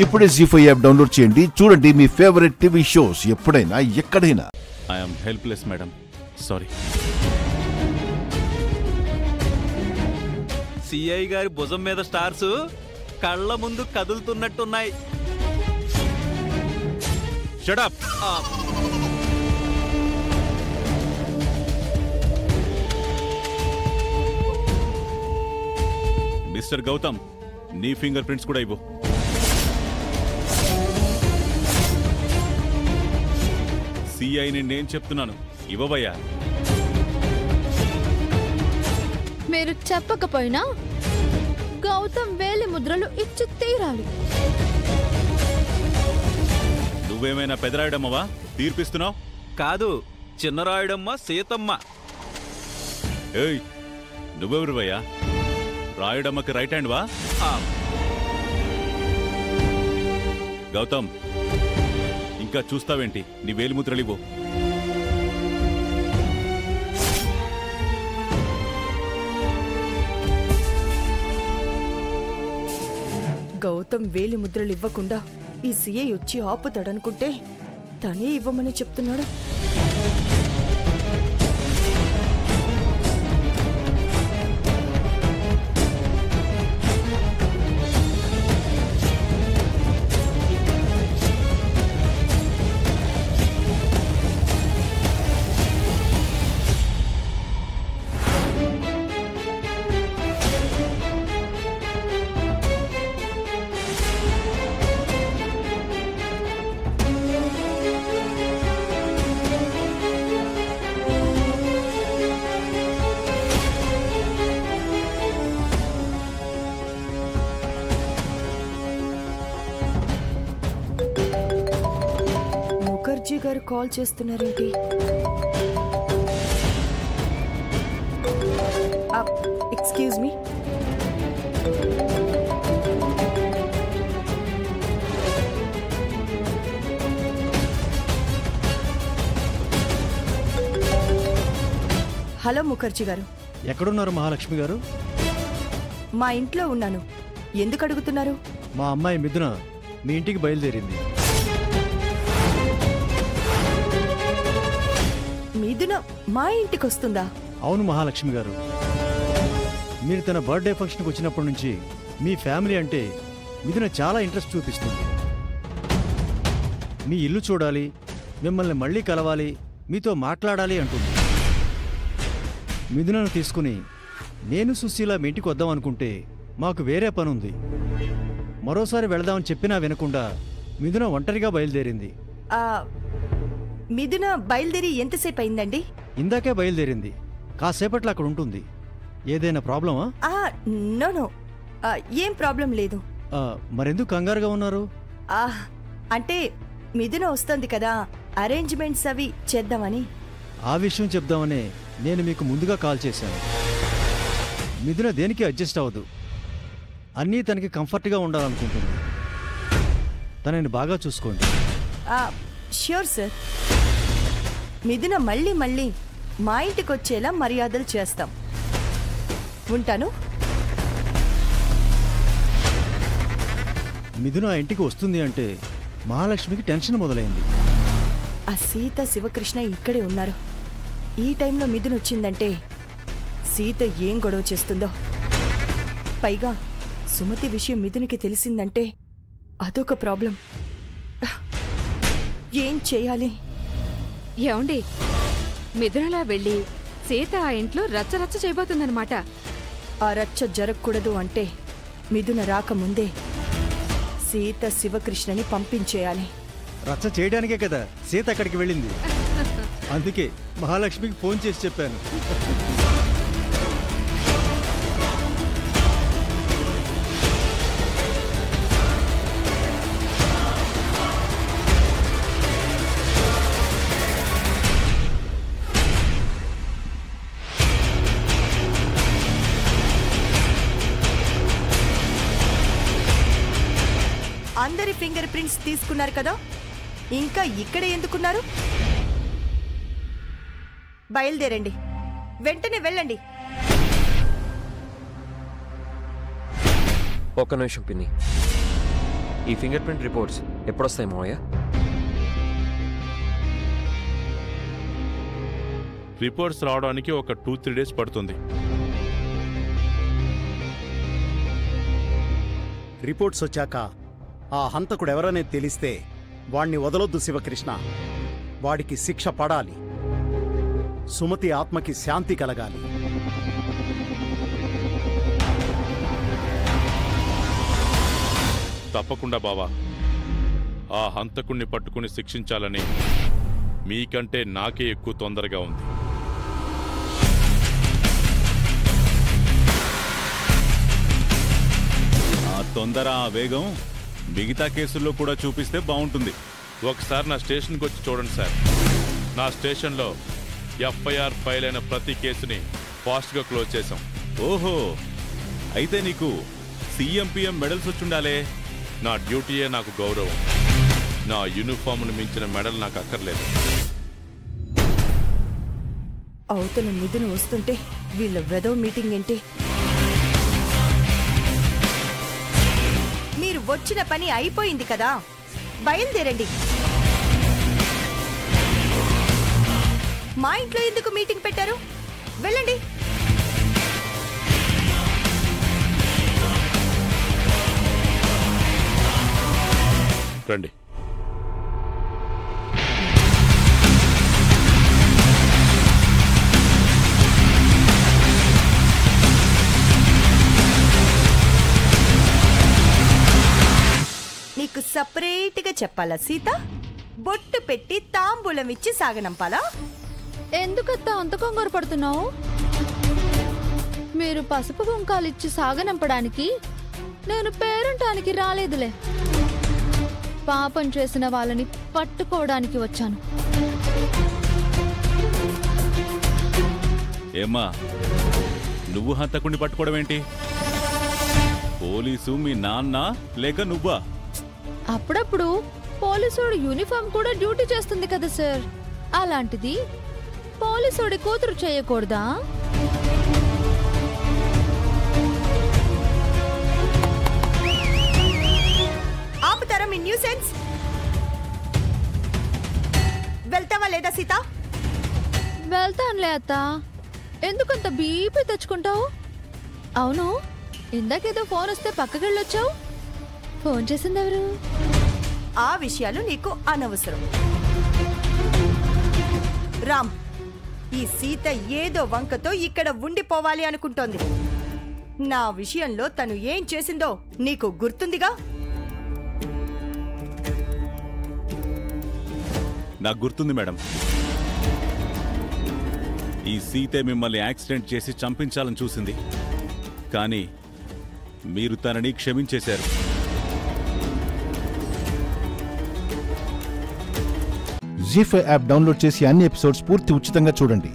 ఇప్పుడే జీ5 app download చేయండి. చూడండి మీ ఫేవరెట్ టీవీ షోస్ ఎప్పుడైనా ఎక్కడైనా. I am helpless madam, sorry. CI గారి భుజం మీద స్టార్స్ కళ్ళ ముందు కదులుతున్నట్టున్నాయి. Shut up. మిస్టర్ గౌతమ్, నీ ఫింగర్ ప్రింట్స్ కూడా ఇవ్వు. సిఐని నేను చెప్తున్నాను, ఇవ్వబయ్యా. మీరు చెప్పకపోయినా గౌతమ్ వేలి ముద్రలు ఇచ్చి తీరాలి. నువ్వేమైనా పెదరాయడమ్మవా తీర్పిస్తున్నావు? కాదు, చిన్నరాయుడమ్మ సీతమ్మ. ఏయ్, నువ్వెవరు భయ్యా? రాయుడమ్మకి రైట్ హ్యాండ్ వా? గౌతమ్, ఇంకా చూస్తావేంటి? నీ వేలిముద్రలివ్వు. గౌతమ్ వేలి ముద్రలు ఇవ్వకుండా ఈ సిఐ వచ్చి ఆపుతాడనుకుంటే తనే ఇవ్వమని చెప్తున్నాడు. ముఖర్జీ గారు కాల్ చేస్తున్నారేంటి? Excuse me. హలో ముఖర్జీ గారు. ఎక్కడున్నారు మహాలక్ష్మి గారు? మా ఇంట్లో ఉన్నాను. ఎందుకు అడుగుతున్నారు? మా అమ్మాయి మిథున మీ ఇంటికి బయలుదేరింది. మిథున మా ఇంటికి వస్తుందా? అవును మహాలక్ష్మి గారు, మీరు తన బర్త్డే ఫంక్షన్కి వచ్చినప్పటి నుంచి మీ ఫ్యామిలీ అంటే మిథున చాలా ఇంట్రెస్ట్ చూపిస్తుంది. మీ ఇల్లు చూడాలి, మిమ్మల్ని మళ్ళీ కలవాలి, మీతో మాట్లాడాలి అంటుంది. మిథునను తీసుకుని నేను సుశీల మీ ఇంటికి వద్దాం అనుకుంటే మాకు వేరే పనుంది. మరోసారి వెళదామని చెప్పినా వినకుండా మిథున ఒంటరిగా బయలుదేరింది. మిథున బయలుదేరి ఎంతసేపు అయిందండి? ఇందాకే బయలుదేరింది. కాసేపట్లో అక్కడ ఉంటుంది. ఏదైనా ప్రాబ్లమా? నో నో, ఏం ప్రాబ్లం లేదు. మరెందుకు కంగారుగా ఉన్నారు? అంటే మిథున వస్తుంది కదా, అరేంజ్మెంట్స్ అవి చేద్దామని. ఆ విషయం చెప్దామనే నేను మీకు ముందుగా కాల్ చేశాను. మిథున దేనికి అడ్జస్ట్ అవ్వదు. అన్నీ తనకి కంఫర్ట్గా ఉండాలనుకుంటుంది. తనని బాగా చూసుకోండి. Sure sir. మిథున మళ్ళీ మళ్ళీ మా ఇంటికి వచ్చేలా మర్యాదలు చేస్తాం. ఉంటాను. మిథున ఆ ఇంటికి వస్తుంది అంటే మహాలక్ష్మికి టెన్షన్ మొదలైంది. ఆ సీత శివకృష్ణ ఇక్కడే ఉన్నారు. ఈ టైంలో మిథున వచ్చిందంటే సీత ఏం గొడవ చేస్తుందో. పైగా సుమతి విషయం మిథునికి తెలిసిందంటే అదొక ప్రాబ్లం. ఏం చేయాలి? ఏమండి, మిథునలా వెళ్ళి సీత ఆ ఇంట్లో రచ్చరచ్చ చేయబోతుందన్నమాట. ఆ రచ్చ జరగకూడదు అంటే మిథున రాకముందే సీత శివకృష్ణని పంపించేయాలి. రచ్చ చేయడానికే కదా సీత అక్కడికి వెళ్ళింది. అందుకే మహాలక్ష్మికి ఫోన్ చేసి చెప్పాను. అందరి ఫింగర్ ప్రింట్స్ తీసుకున్నారు కదా, ఇంకా ఇక్కడే ఎందుకున్నారు? బయలుదేరండి, వెంటనే వెళ్ళండి. ఒక్క నిమిషం పిన్ని. ఈ ఫింగర్ ప్రింట్ రిపోర్ట్స్ ఎప్పుడొస్తాయి మావయ్య? రిపోర్ట్స్ రావడానికి ఒక 2-3 డేస్ పడుతుంది. రిపోర్ట్స్ వచ్చాక ఆ హంతకుడు ఎవరనేది తెలిస్తే వాణ్ణి వదలొద్దు శివకృష్ణ. వాడికి శిక్ష పడాలి. సుమతి ఆత్మకి శాంతి కలగాలి. తప్పకుండా బావా. ఆ హంతకుణ్ణి పట్టుకుని శిక్షించాలని మీకంటే నాకే ఎక్కువ తొందరగా ఉంది. ఆ తొందర, ఆ వేగం మిగతా కేసుల్లో కూడా చూపిస్తే బాగుంటుంది. ఒకసారి నా స్టేషన్కి వచ్చి చూడండి సార్. నా స్టేషన్లో ఎఫ్ఐఆర్ ఫైల్ అయిన ప్రతి కేసుని ఫాస్ట్గా క్లోజ్ చేశాం. ఓహో, అయితే నీకు CM/PM మెడల్స్ వచ్చుండాలే. నా డ్యూటీయే నాకు గౌరవం. నా యూనిఫామ్ను మించిన మెడల్ నాకు అక్కర్లేదు. అవతల మిథును వస్తుంటే వీళ్ళ వెదవ మీటింగ్ ఏంటి? మీరు వచ్చిన పని అయిపోయింది కదా, బయలుదేరండి. మా ఇంట్లో ఎందుకు మీటింగ్ పెట్టారు? వెళ్ళండి. రండి. నీకు సపరేట్గా చెప్పాలా సీత? బొట్టు పెట్టి తాంబూలం ఇచ్చి సాగనంపాలా? ఎందుకత్తా అంత కంగారు పడుతున్నావు? మీరు పసుపు కుంకాలిచ్చి సాగనంపడానికి నేను పేరంటానికి రాలేదులే. పాపం చేసిన వాళ్ళని పట్టుకోవడానికి వచ్చాను. ఏమ్మా, నువ్వు హంతకుణ్ణి పట్టుకోవడం ఏంటి? పోలీసు మీ నాన్న లేక నువ్వా? అప్పుడప్పుడు పోలీసుడు యూనిఫామ్ కూడా డ్యూటీ చేస్తుంది కదా సార్. అలాంటిది పోలీసుడి కూతురు చేయకూడదా? ఆపుతారా మీ న్యూసెన్స్? వెళ్తావా లేదా సీత? వెళ్తానులే అత్త. ఎందుకంత బీపీ తెచ్చుకుంటావు? అవును, ఇందాకేదో ఫోన్ వస్తే పక్కకెళ్ళొచ్చావు. ఫోన్ చేసింది ఎవరు? ఆ విషయాలు నీకు అనవసరం. రామ్, ఈ సీత ఏదో వంకతో ఇక్కడ ఉండిపోవాలి అనుకుంటోంది. నా విషయంలో తను ఏం చేసిందో నీకు గుర్తుందిగా? నాకు గుర్తుంది మేడం. ఈ సీతే మిమ్మల్ని యాక్సిడెంట్ చేసి చంపించాలని చూసింది. కానీ మీరు తనని క్షమించేశారు. జీ5 యాప్ డౌన్లోడ్ చేసి అన్ని ఎపిసోడ్స్ పూర్తి ఉచితంగా చూడండి.